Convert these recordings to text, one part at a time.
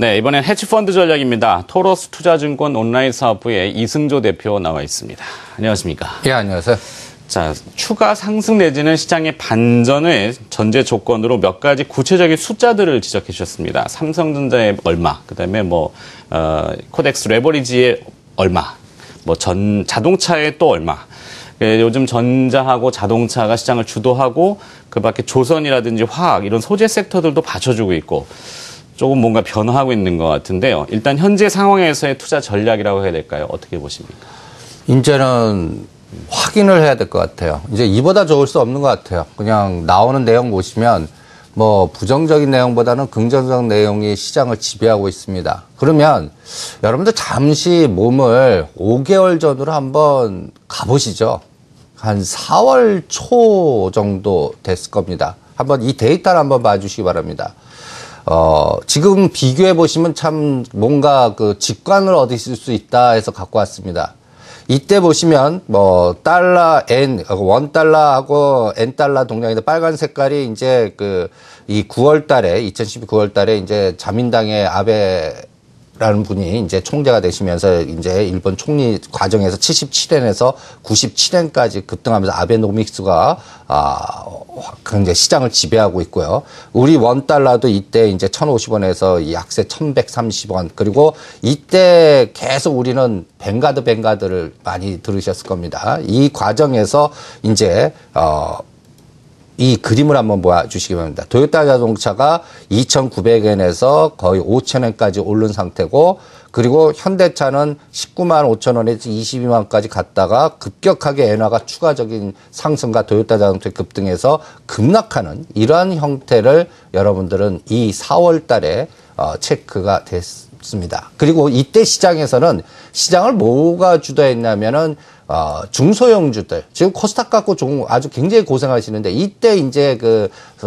네, 이번엔 헤지펀드 전략입니다. 토로스 투자증권 온라인 사업부의 이승조 대표 나와 있습니다. 안녕하십니까? 예, 안녕하세요. 자, 추가 상승 내지는 시장의 반전의 전제 조건으로 몇 가지 구체적인 숫자들을 지적해 주셨습니다. 삼성전자의 얼마, 그다음에 코덱스 레버리지의 얼마, 자동차의 또 얼마. 요즘 전자하고 자동차가 시장을 주도하고 그밖에 조선이라든지 화학 이런 소재 섹터들도 받쳐주고 있고 조금 뭔가 변화하고 있는 것 같은데요. 일단 현재 상황에서의 투자 전략이라고 해야 될까요? 어떻게 보십니까? 이제는 확인을 해야 될 것 같아요. 이제 이보다 좋을 수 없는 것 같아요. 그냥 나오는 내용 보시면 부정적인 내용보다는 긍정적 내용이 시장을 지배하고 있습니다. 그러면 여러분들 잠시 몸을 5개월 전으로 한번 가보시죠. 한 4월 초 정도 됐을 겁니다. 한번 이 데이터를 한번 봐주시기 바랍니다. 지금 비교해 보시면 참 뭔가 그 직관을 얻으실 수 있다 해서 갖고 왔습니다. 이때 보시면 달러 N, $1하고 N달러 동량인데 빨간 색깔이 이제 이 9월 달에 2012 9월 달에 이제 자민당의 아베라는 분이 이제 총재가 되시면서 이제 일본 총리 과정에서 77엔에서 97엔까지 급등하면서 아베노믹스가 굉장히 시장을 지배하고 있고요. 우리 $1도 이때 이제 1,050원에서 약세 1,130원. 그리고 이때 계속 우리는 뱅가드를 많이 들으셨을 겁니다. 이 과정에서 이제 이 그림을 한번 보여주시기 바랍니다. 도요타 자동차가 2,900엔에서 거의 5,000엔까지 오른 상태고, 그리고 현대차는 19만 5천 원에서 22만까지 갔다가 급격하게 엔화가 추가적인 상승과 도요타 자동차의 급등해서 급락하는 이러한 형태를 여러분들은 이 4월 달에 체크가 됐습니다. 그리고 이때 시장에서는 시장을 뭐가 주도했냐면은 중소형주들, 지금 코스닥 갖고 아주 굉장히 고생하시는데, 이때 이제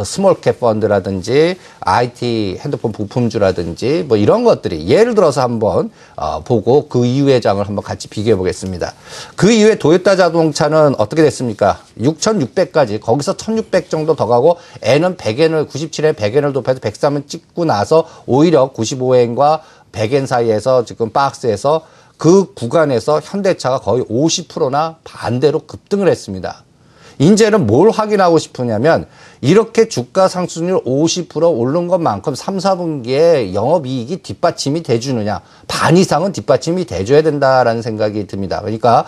스몰캡 펀드라든지, IT 핸드폰 부품주라든지, 이런 것들이, 예를 들어서 한번, 보고 그 이후의 장을 한번 같이 비교해 보겠습니다. 그 이후에 도요타 자동차는 어떻게 됐습니까? 6,600까지, 거기서 1,600 정도 더 가고, N은 100엔을, 97엔 100엔을 돕해서 103엔 찍고 나서, 오히려 95엔과 100엔 사이에서 지금 박스에서 그 구간에서 현대차가 거의 50%나 반대로 급등을 했습니다. 이제는 뭘 확인하고 싶으냐면, 이렇게 주가 상승률 50% 오른 것만큼 3, 4분기에 영업이익이 뒷받침이 돼주느냐, 반 이상은 뒷받침이 돼줘야 된다라는 생각이 듭니다. 그러니까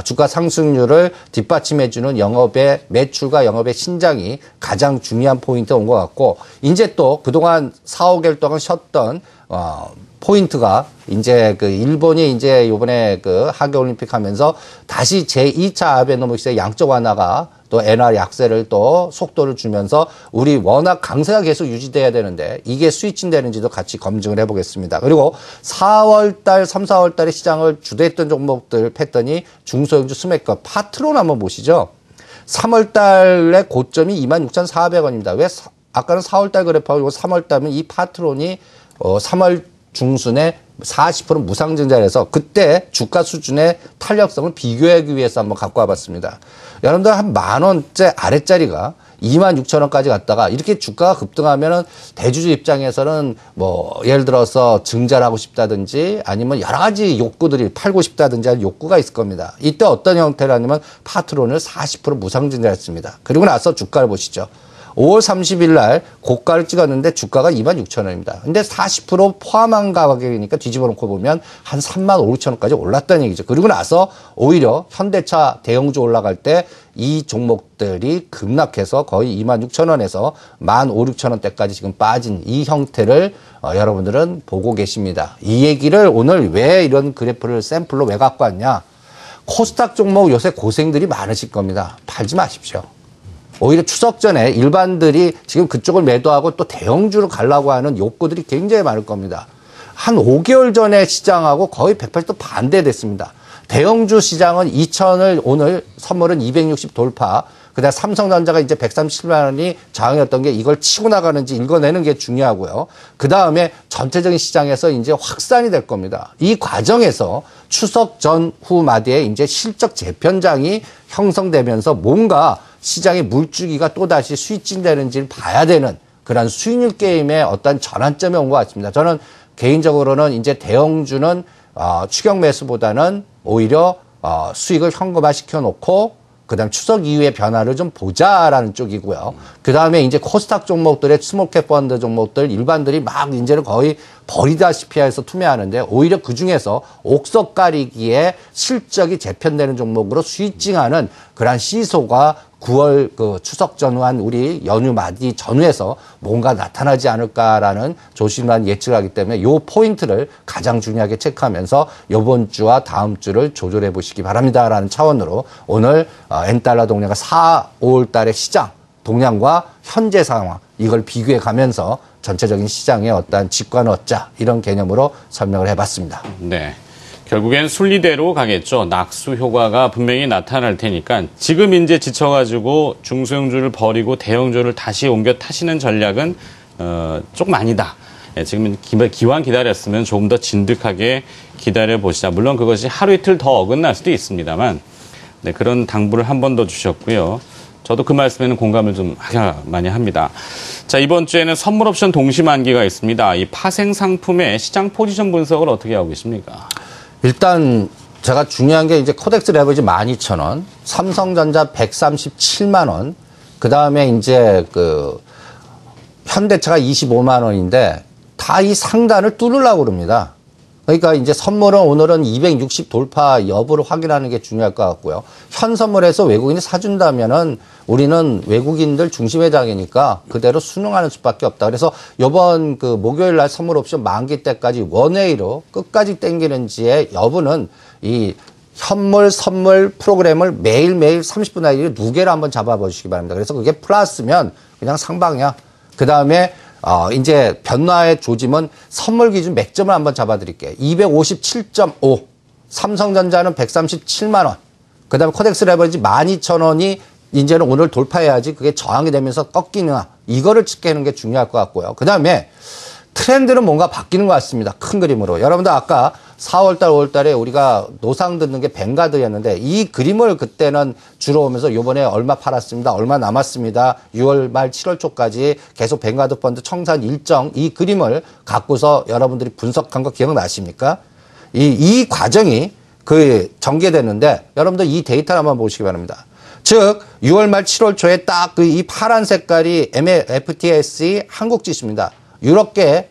주가 상승률을 뒷받침해주는 영업의 매출과 영업의 신장이 가장 중요한 포인트가 온 것 같고, 이제 또 그동안 4, 5개월 동안 쉬었던 포인트가 이제 일본이 이제 요번에 하계올림픽 하면서 다시 제2차 아베노믹스의 양적 완화가 또 엔화 약세를 또 속도를 주면서 우리 워낙 강세가 계속 유지돼야 되는데 이게 스위칭 되는지도 같이 검증을 해보겠습니다. 그리고 4월달, 3, 4월달에 시장을 주도했던 종목들 패턴이 중소형주 스매커 파트론 한번 보시죠. 3월달에 고점이 26,400원입니다. 왜 아까는 4월달 그래프하고 3월달은 이 파트론이 3월 중순에 40% 무상증자를 서 그때 주가 수준의 탄력성을 비교하기 위해서 한번 갖고 와봤습니다. 여러분들 한 10,000원째 아래짜리가 26,000원까지 갔다가 이렇게 주가가 급등하면은 대주주 입장에서는 예를 들어서 증자를 하고 싶다든지 아니면 여러 가지 욕구들이 팔고 싶다든지 하는 욕구가 있을 겁니다. 이때 어떤 형태라냐면 파트론을 40% 무상증자를 했습니다. 그리고 나서 주가를 보시죠. 5월 30일 날 고가를 찍었는데 주가가 26,000원입니다. 근데 40% 포함한 가격이니까 뒤집어 놓고 보면 한 35,000원까지 올랐다는 얘기죠. 그리고 나서 오히려 현대차 대형주 올라갈 때 이 종목들이 급락해서 거의 26,000원에서 15,000~16,000원대까지 지금 빠진 이 형태를 여러분들은 보고 계십니다. 이 얘기를 오늘 왜 이런 그래프를 샘플로 왜 갖고 왔냐? 코스닥 종목 요새 고생들이 많으실 겁니다. 팔지 마십시오. 오히려 추석 전에 일반들이 지금 그쪽을 매도하고 또 대형주로 가려고 하는 욕구들이 굉장히 많을 겁니다. 한 5개월 전에 시장하고 거의 180도 반대됐습니다. 대형주 시장은 2,000을 오늘 선물은 260 돌파. 그다음 삼성전자가 이제 137만 원이 저항이었던 게 이걸 치고 나가는지 읽어내는 게 중요하고요. 그 다음에 전체적인 시장에서 이제 확산이 될 겁니다. 이 과정에서 추석 전후 마디에 이제 실적 재편장이 형성되면서 뭔가 시장의 물주기가 또다시 스위칭 되는지를 봐야 되는 그런 수익률 게임의 어떤 전환점에 온 것 같습니다. 저는 개인적으로는 이제 대형주는 추격 매수보다는 오히려 수익을 현금화 시켜놓고 그다음 추석 이후의 변화를 좀 보자라는 쪽이고요. 그다음에 이제 코스닥 종목들의 스몰캡 펀드 종목들 일반들이 막 이제는 거의 버리다시피 해서 투매하는데 오히려 그 중에서 옥석 가리기에 실적이 재편되는 종목으로 스위칭하는 그런 시소가 9월 그 추석 전후한 우리 연휴 맞이 전후에서 뭔가 나타나지 않을까라는 조심한 예측을 하기 때문에 요 포인트를 가장 중요하게 체크하면서 이번 주와 다음 주를 조절해 보시기 바랍니다라는 차원으로 오늘 엔달러 동향과 4, 5월 달의 시장 동향과 현재 상황 이걸 비교해 가면서 전체적인 시장의 어떤 직관어짜 이런 개념으로 설명을 해봤습니다. 네. 결국엔 순리대로 가겠죠. 낙수 효과가 분명히 나타날 테니까 지금 이제 지쳐가지고 중소형주를 버리고 대형주를 다시 옮겨 타시는 전략은 조금 아니다. 지금은 기왕 기다렸으면 조금 더 진득하게 기다려보시자. 물론 그것이 하루 이틀 더 어긋날 수도 있습니다만 네, 그런 당부를 한 번 더 주셨고요. 저도 그 말씀에는 공감을 좀 많이 합니다. 자, 이번 주에는 선물 옵션 동시 만기가 있습니다. 이 파생 상품의 시장 포지션 분석을 어떻게 하고 계십니까? 일단 제가 중요한 게 이제 코덱스 레버리지 12,000원, 삼성전자 137만 원, 그다음에 이제 그 현대차가 25만 원인데 다 이 상단을 뚫으려고 그럽니다. 그러니까 이제 선물은 오늘은 260 돌파 여부를 확인하는 게 중요할 것 같고요. 현 선물에서 외국인이 사준다면은 우리는 외국인들 중심의 장이니까 그대로 순응하는 수밖에 없다. 그래서 이번 그 목요일 날 선물 옵션 만기 때까지 원웨이로 끝까지 땡기는지의 여부는 이 현물 선물 프로그램을 매일매일 30분 단위로 2개를 한번 잡아보시기 바랍니다. 그래서 그게 플러스면 그냥 상방이야. 그 다음에 이제 변화의 조짐은 선물 기준 맥점을 한번 잡아드릴게요. 257.5. 삼성전자는 137만 원. 그 다음에 코덱스 레버리지 12,000원이 이제는 오늘 돌파해야지 그게 저항이 되면서 꺾이느냐. 이거를 측정하는 게 중요할 것 같고요. 그 다음에 트렌드는 뭔가 바뀌는 것 같습니다. 큰 그림으로. 여러분들 아까 4월달, 5월달에 우리가 노상 듣는 게 뱅가드였는데 이 그림을 그때는 주로 오면서 요번에 얼마 팔았습니다. 얼마 남았습니다. 6월 말 7월 초까지 계속 뱅가드 펀드 청산 일정 이 그림을 갖고서 여러분들이 분석한 거 기억나십니까? 이 과정이 그 전개됐는데 여러분들 이 데이터를 한번 보시기 바랍니다. 즉 6월 말 7월 초에 딱 그 이 파란 색깔이 FTSE 한국 지수입니다. 유럽계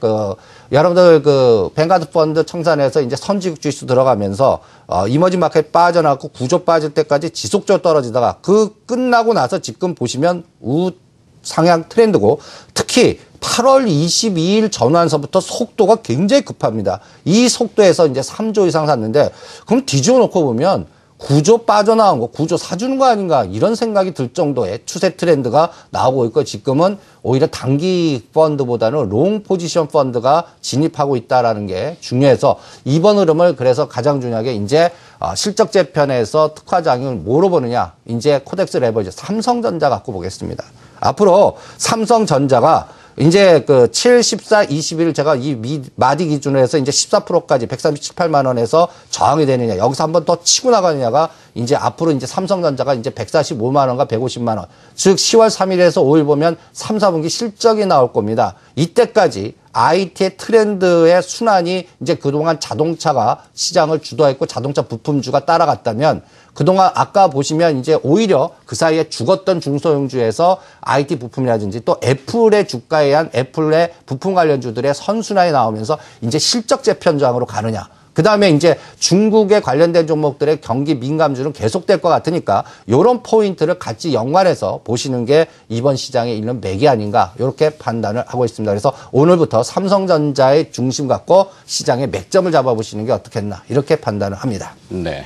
여러분들 그 뱅가드 펀드 청산해서 이제 선지국 지수 들어가면서 이머징 마켓 빠져나가고 구조 빠질 때까지 지속적으로 떨어지다가 그 끝나고 나서 지금 보시면 우상향 트렌드고 특히 8월 22일 전환서부터 속도가 굉장히 급합니다. 이 속도에서 이제 3조 이상 샀는데 그럼 뒤집어 놓고 보면 구조 빠져나온 거, 구조 사주는 거 아닌가 이런 생각이 들 정도의 추세 트렌드가 나오고 있고 지금은 오히려 단기 펀드보다는 롱 포지션 펀드가 진입하고 있다라는 게 중요해서 이번 흐름을 그래서 가장 중요하게 이제 실적 재편에서 특화장을 뭐로 보느냐 이제 코덱스 레버리지 삼성전자 갖고 보겠습니다. 앞으로 삼성전자가 이제 그 7, 14, 21 제가 이 마디 기준으로 해서 이제 14%까지 137~8만 원에서 저항이 되느냐 여기서 한번 더 치고 나가느냐가 이제 앞으로 이제 삼성전자가 이제 145만 원과 150만 원. 즉 10월 3일에서 5일 보면 3, 4분기 실적이 나올 겁니다. 이때까지 IT의 트렌드의 순환이 이제 그동안 자동차가 시장을 주도했고 자동차 부품주가 따라갔다면 그동안 아까 보시면 이제 오히려 그 사이에 죽었던 중소형주에서 IT 부품이라든지 또 애플의 주가에 의한 애플의 부품 관련주들의 선순환이 나오면서 이제 실적 재편장으로 가느냐. 그 다음에 이제 중국에 관련된 종목들의 경기 민감주는 계속될 것 같으니까 이런 포인트를 같이 연관해서 보시는 게 이번 시장에 있는 맥이 아닌가 이렇게 판단을 하고 있습니다. 그래서 오늘부터 삼성전자의 중심 갖고 시장의 맥점을 잡아보시는 게 어떻겠나 이렇게 판단을 합니다. 네.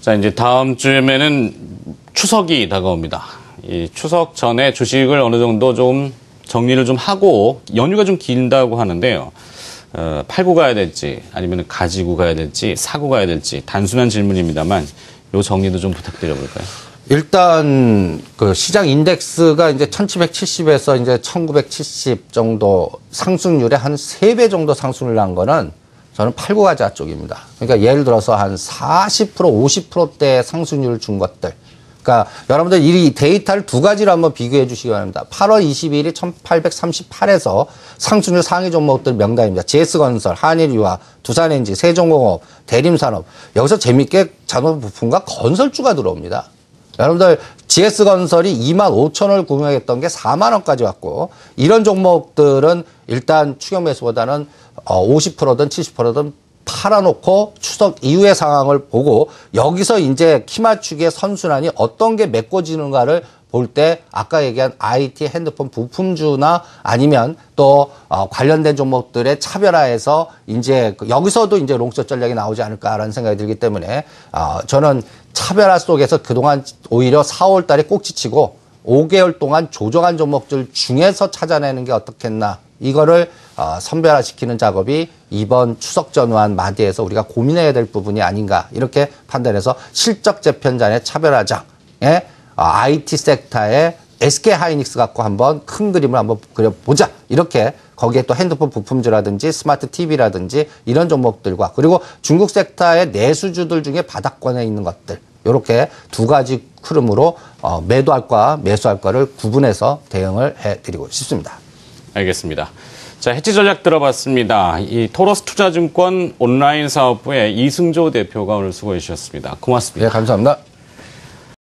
자, 이제 다음 주에는 추석이 다가옵니다. 이 추석 전에 주식을 어느 정도 좀 정리를 좀 하고 연휴가 좀 길다고 하는데요. 팔고 가야 될지 아니면 가지고 가야 될지 사고 가야 될지 단순한 질문입니다만 요 정리도 좀 부탁드려 볼까요? 일단 그 시장 인덱스가 이제 1770에서 이제 1970 정도 상승률에 한 3배 정도 상승을 한 거는 저는 팔고 가자 쪽입니다. 그러니까 예를 들어서 한 40%, 50%대 상승률을 준 것들. 그러니까 여러분들 이 데이터를 두 가지로 한번 비교해 주시기 바랍니다. 8월 22일이 1838에서 상승률 상위 종목들 명단입니다. GS건설, 한일유화, 두산엔지, 세종공업, 대림산업. 여기서 재밌게 자동차 부품과 건설주가 들어옵니다. 여러분들 GS건설이 25,000원을 구매했던 게 4만 원까지 왔고 이런 종목들은 일단 추격 매수보다는 50%든 70%든 팔아놓고 추석 이후의 상황을 보고 여기서 이제 키 맞추기의 선순환이 어떤 게 메꿔지는가를 볼 때 아까 얘기한 IT 핸드폰 부품주나 아니면 또 관련된 종목들의 차별화해서 이제 여기서도 이제 롱숏 전략이 나오지 않을까라는 생각이 들기 때문에 저는 차별화 속에서 그동안 오히려 4월 달에 꼭지치고 5개월 동안 조정한 종목들 중에서 찾아내는 게 어떻겠나 이거를 선별화시키는 작업이 이번 추석 전후한 마디에서 우리가 고민해야 될 부분이 아닌가 이렇게 판단해서 실적 재편잔의 차별화장에 IT 섹터의 SK하이닉스 갖고 한번 큰 그림을 한번 그려보자 이렇게 거기에 또 핸드폰 부품주라든지 스마트 TV라든지 이런 종목들과 그리고 중국 섹터의 내수주들 중에 바닥권에 있는 것들 이렇게 두 가지 흐름으로 매도할과 매수할과를 구분해서 대응을 해드리고 싶습니다. 알겠습니다. 자, 해지 전략 들어봤습니다. 이 토로스 투자증권 온라인 사업부의 이승조 대표가 오늘 수고해 주셨습니다. 고맙습니다. 네, 감사합니다.